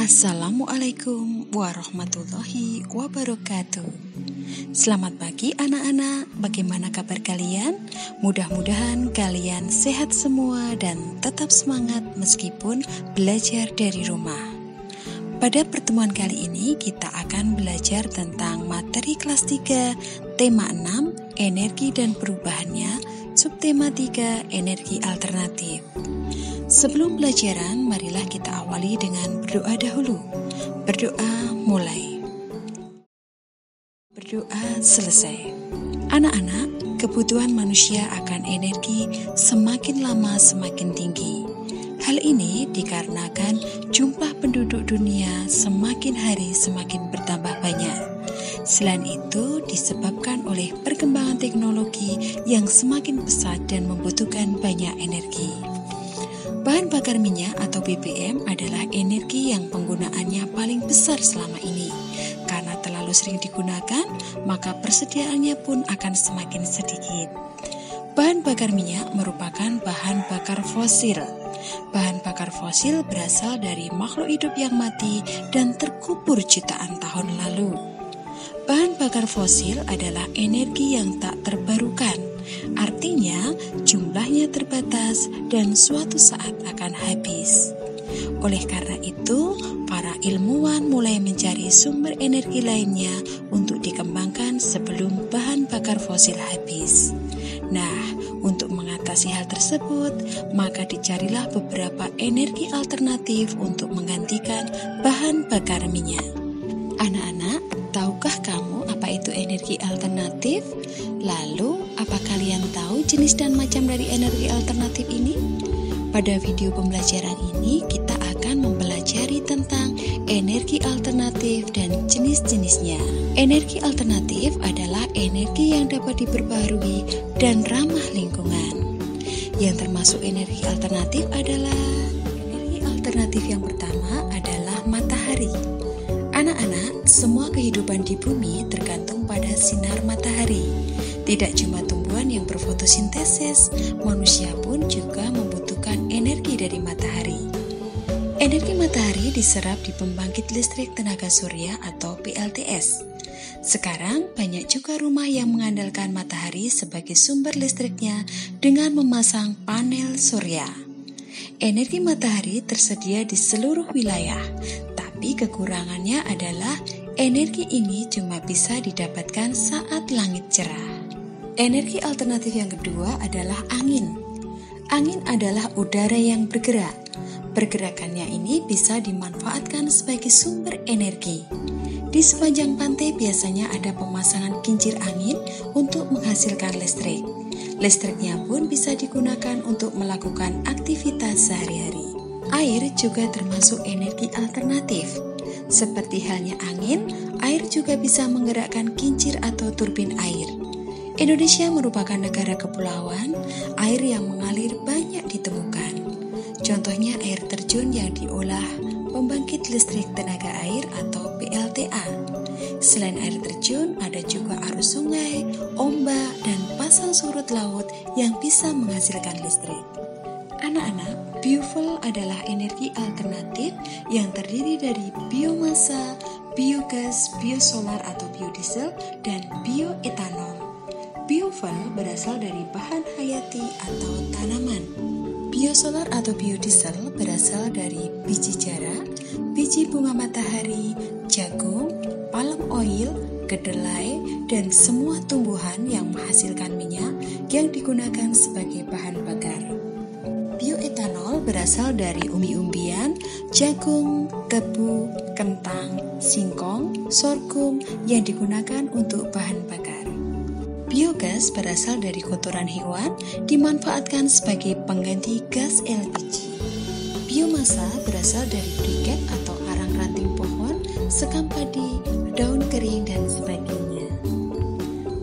Assalamualaikum warahmatullahi wabarakatuh. Selamat pagi anak-anak, bagaimana kabar kalian? Mudah-mudahan kalian sehat semua dan tetap semangat meskipun belajar dari rumah. Pada pertemuan kali ini kita akan belajar tentang materi kelas 3, tema 6, energi dan perubahannya, subtema 3, energi alternatif. Sebelum pelajaran, marilah kita awali dengan berdoa dahulu. Berdoa mulai. Berdoa selesai. Anak-anak, kebutuhan manusia akan energi semakin lama semakin tinggi. Hal ini dikarenakan jumlah penduduk dunia semakin hari semakin bertambah banyak. Selain itu disebabkan oleh perkembangan teknologi yang semakin pesat dan membutuhkan banyak energi. Bahan bakar minyak atau BBM adalah energi yang penggunaannya paling besar selama ini. Karena terlalu sering digunakan, maka persediaannya pun akan semakin sedikit. Bahan bakar minyak merupakan bahan bakar fosil. Bahan bakar fosil berasal dari makhluk hidup yang mati dan terkubur jutaan tahun lalu. Bahan bakar fosil adalah energi yang tak terbarukan, artinya jumlahnya terbatas dan suatu saat akan habis. Oleh karena itu, para ilmuwan mulai mencari sumber energi lainnya untuk dikembangkan sebelum bahan bakar fosil habis. Nah, untuk mengatasi hal tersebut, maka dicarilah beberapa energi alternatif untuk menggantikan bahan bakar minyak. Anak-anak, tahukah kamu apa itu energi alternatif? Lalu, apa kalian tahu jenis dan macam dari energi alternatif ini? Pada video pembelajaran ini, kita akan mempelajari tentang energi alternatif dan jenis-jenisnya. Energi alternatif adalah energi yang dapat diperbaharui dan ramah lingkungan. Yang termasuk energi alternatif adalah energi alternatif yang pertama adalah matahari. Anak-anak, semua kehidupan di bumi tergantung pada sinar matahari. Tidak cuma tumbuhan yang berfotosintesis, manusia pun juga membutuhkan energi dari matahari. Energi matahari diserap di pembangkit listrik tenaga surya atau PLTS. Sekarang banyak juga rumah yang mengandalkan matahari sebagai sumber listriknya dengan memasang panel surya. Energi matahari tersedia di seluruh wilayah, tapi kekurangannya adalah energi ini cuma bisa didapatkan saat langit cerah. Energi alternatif yang kedua adalah angin. Angin adalah udara yang bergerak. Pergerakannya ini bisa dimanfaatkan sebagai sumber energi. Di sepanjang pantai biasanya ada pemasangan kincir angin untuk menghasilkan listrik. Listriknya pun bisa digunakan untuk melakukan aktivitas sehari-hari. Air juga termasuk energi alternatif. Seperti halnya angin, air juga bisa menggerakkan kincir atau turbin air. Indonesia merupakan negara kepulauan, air yang mengalir banyak ditemukan. Contohnya air terjun yang diolah pembangkit listrik tenaga air atau PLTA. Selain air terjun, ada juga arus sungai, ombak, dan pasang surut laut yang bisa menghasilkan listrik. Anak-anak, biofuel adalah energi alternatif yang terdiri dari biomasa, biogas, biosolar atau biodiesel, dan bioetanol. Biofuel berasal dari bahan hayati atau tanaman. Biosolar atau biodiesel berasal dari biji jarak, biji bunga matahari, jagung, palm oil, kedelai, dan semua tumbuhan yang menghasilkan minyak yang digunakan sebagai bahan bakar. Bioetanol berasal dari umbi-umbian, jagung, tebu, kentang, singkong, sorghum yang digunakan untuk bahan bakar. Biogas berasal dari kotoran hewan dimanfaatkan sebagai pengganti gas LPG. Biomasa berasal dari briket atau arang ranting pohon, sekam padi, daun kering, dan sebagainya.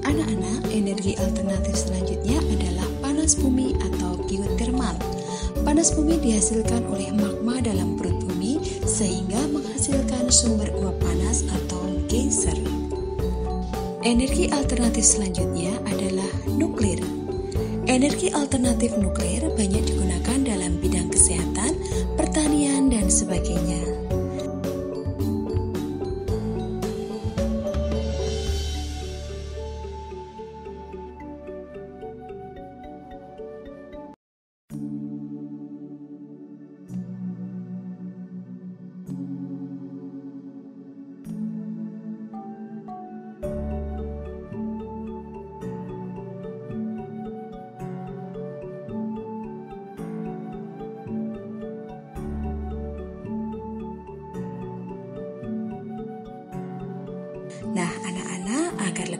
Anak-anak, energi alternatif selanjutnya adalah panas bumi atau geothermal. Panas bumi dihasilkan oleh magma dalam perut bumi sehingga menghasilkan sumber uap panas atau geyser. Energi alternatif selanjutnya adalah nuklir. Energi alternatif nuklir banyak digunakan dalam bidang kesehatan, pertanian, dan sebagainya.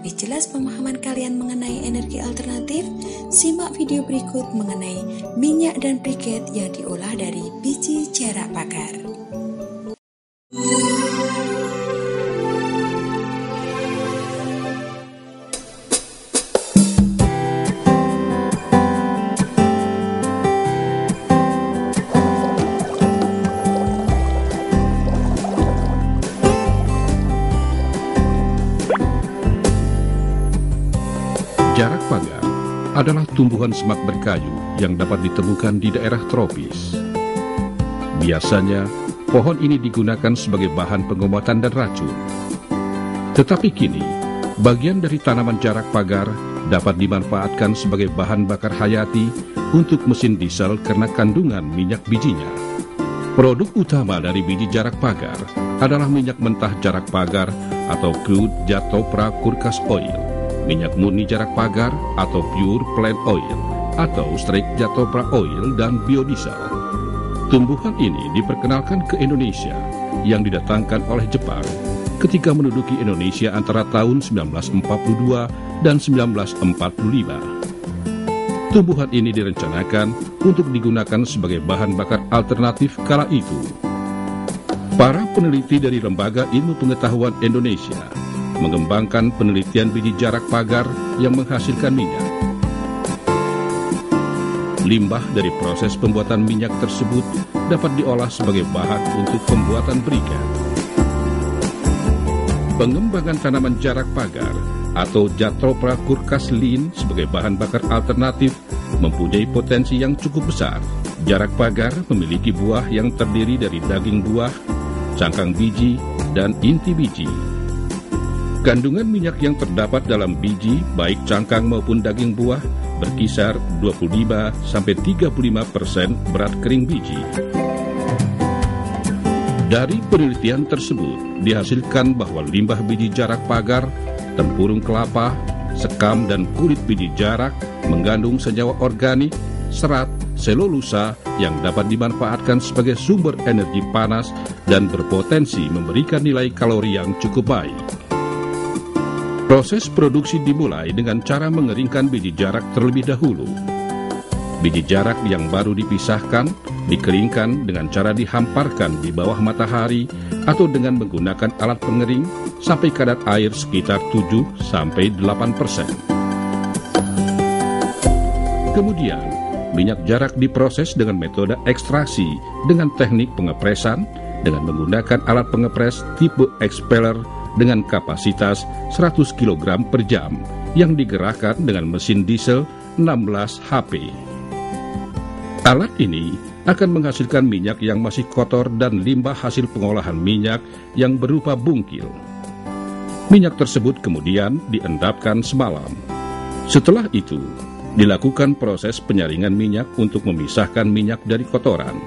lebih jelas pemahaman kalian mengenai energi alternatif, simak video berikut mengenai minyak dan briket yang diolah dari biji jarak pagar. Jarak pagar adalah tumbuhan semak berkayu yang dapat ditemukan di daerah tropis. Biasanya, pohon ini digunakan sebagai bahan pengobatan dan racun. Tetapi kini, bagian dari tanaman jarak pagar dapat dimanfaatkan sebagai bahan bakar hayati untuk mesin diesel karena kandungan minyak bijinya. Produk utama dari biji jarak pagar adalah minyak mentah jarak pagar atau crude Jatopra Curcas oil, minyak murni jarak pagar atau pure plant oil, atau straight Jatopra oil dan biodiesel. Tumbuhan ini diperkenalkan ke Indonesia yang didatangkan oleh Jepang ketika menduduki Indonesia antara tahun 1942 dan 1945. Tumbuhan ini direncanakan untuk digunakan sebagai bahan bakar alternatif kala itu. Para peneliti dari Lembaga Ilmu Pengetahuan Indonesia mengembangkan penelitian biji jarak pagar yang menghasilkan minyak. Limbah dari proses pembuatan minyak tersebut dapat diolah sebagai bahan untuk pembuatan briket. Pengembangan tanaman jarak pagar atau Jatopra Curcas lean sebagai bahan bakar alternatif mempunyai potensi yang cukup besar. Jarak pagar memiliki buah yang terdiri dari daging buah, cangkang biji, dan inti biji. Kandungan minyak yang terdapat dalam biji, baik cangkang maupun daging buah, berkisar 25-35% berat kering biji. Dari penelitian tersebut, dihasilkan bahwa limbah biji jarak pagar, tempurung kelapa, sekam dan kulit biji jarak mengandung senyawa organik, serat, selulosa yang dapat dimanfaatkan sebagai sumber energi panas dan berpotensi memberikan nilai kalori yang cukup baik. Proses produksi dimulai dengan cara mengeringkan biji jarak terlebih dahulu. Biji jarak yang baru dipisahkan, dikeringkan dengan cara dihamparkan di bawah matahari atau dengan menggunakan alat pengering sampai kadar air sekitar 7-8%. Kemudian, minyak jarak diproses dengan metode ekstraksi dengan teknik pengepresan dengan menggunakan alat pengepres tipe expeller dengan kapasitas 100 kg per jam yang digerakkan dengan mesin diesel 16 HP. Alat ini akan menghasilkan minyak yang masih kotor dan limbah hasil pengolahan minyak yang berupa bungkil. Minyak tersebut kemudian diendapkan semalam. Setelah itu, dilakukan proses penyaringan minyak untuk memisahkan minyak dari kotoran.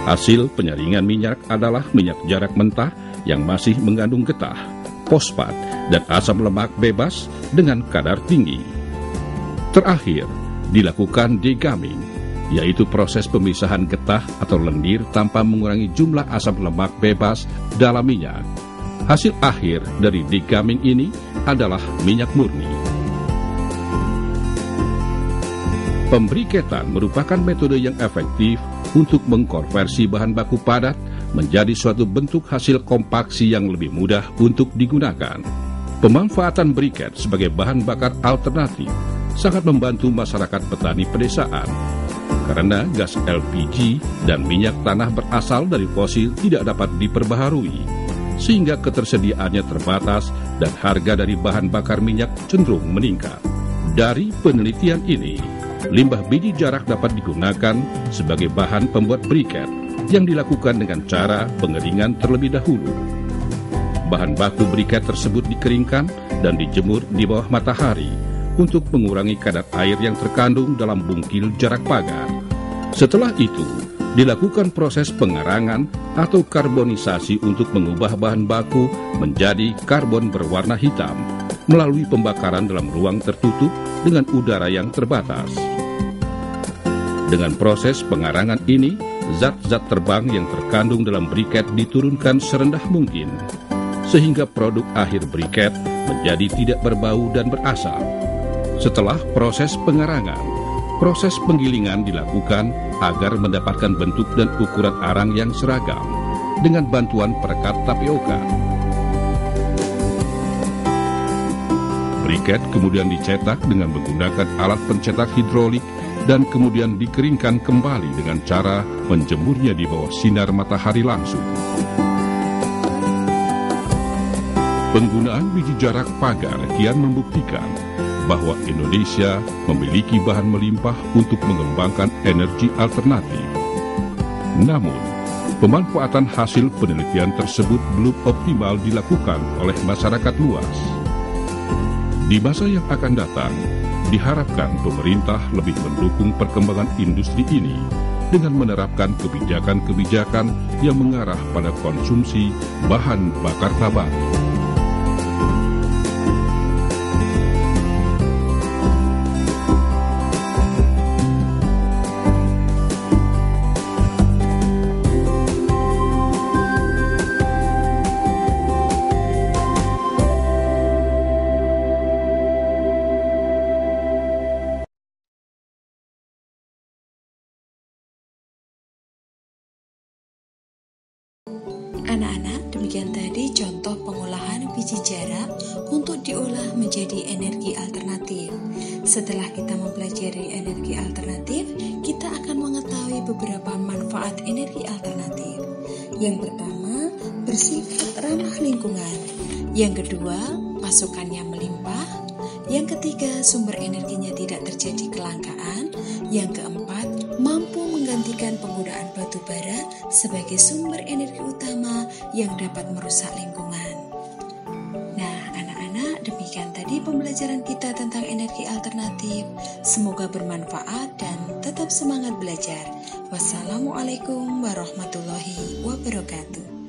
Hasil penyaringan minyak adalah minyak jarak mentah yang masih mengandung getah, fosfat, dan asam lemak bebas dengan kadar tinggi. Terakhir, dilakukan degamming, yaitu proses pemisahan getah atau lendir tanpa mengurangi jumlah asam lemak bebas dalam minyak. Hasil akhir dari degamming ini adalah minyak murni. Pembriketan merupakan metode yang efektif untuk mengkonversi bahan baku padat menjadi suatu bentuk hasil kompaksi yang lebih mudah untuk digunakan. Pemanfaatan briket sebagai bahan bakar alternatif sangat membantu masyarakat petani pedesaan, karena gas LPG dan minyak tanah berasal dari fosil tidak dapat diperbaharui, sehingga ketersediaannya terbatas dan harga dari bahan bakar minyak cenderung meningkat. Dari penelitian ini, limbah biji jarak dapat digunakan sebagai bahan pembuat briket yang dilakukan dengan cara pengeringan terlebih dahulu. Bahan baku briket tersebut dikeringkan dan dijemur di bawah matahari untuk mengurangi kadar air yang terkandung dalam bungkil jarak pagar. Setelah itu, dilakukan proses pengarangan atau karbonisasi untuk mengubah bahan baku menjadi karbon berwarna hitam melalui pembakaran dalam ruang tertutup dengan udara yang terbatas. Dengan proses pengarangan ini, zat-zat terbang yang terkandung dalam briket diturunkan serendah mungkin, sehingga produk akhir briket menjadi tidak berbau dan berasap. Setelah proses pengarangan, proses penggilingan dilakukan agar mendapatkan bentuk dan ukuran arang yang seragam dengan bantuan perekat tapioka. Briket kemudian dicetak dengan menggunakan alat pencetak hidrolik dan kemudian dikeringkan kembali dengan cara menjemurnya di bawah sinar matahari langsung. Penggunaan biji jarak pagar kian membuktikan bahwa Indonesia memiliki bahan melimpah untuk mengembangkan energi alternatif. Namun, pemanfaatan hasil penelitian tersebut belum optimal dilakukan oleh masyarakat luas. Di masa yang akan datang, diharapkan pemerintah lebih mendukung perkembangan industri ini dengan menerapkan kebijakan-kebijakan yang mengarah pada konsumsi bahan bakar nabati. Anak-anak, demikian tadi contoh pengolahan biji jarak untuk diolah menjadi energi alternatif. Setelah kita mempelajari energi alternatif, kita akan mengetahui beberapa manfaat energi alternatif. Yang pertama, bersifat ramah lingkungan. Yang kedua, pasokannya melimpah. Yang ketiga, sumber energinya tidak terjadi kelangkaan. Yang keempat, mampu menggantikan penggunaan batu bara sebagai sumber energi utama yang dapat merusak lingkungan. Nah, anak-anak, demikian tadi pembelajaran kita tentang energi alternatif. Semoga bermanfaat dan tetap semangat belajar. Wassalamualaikum warahmatullahi wabarakatuh.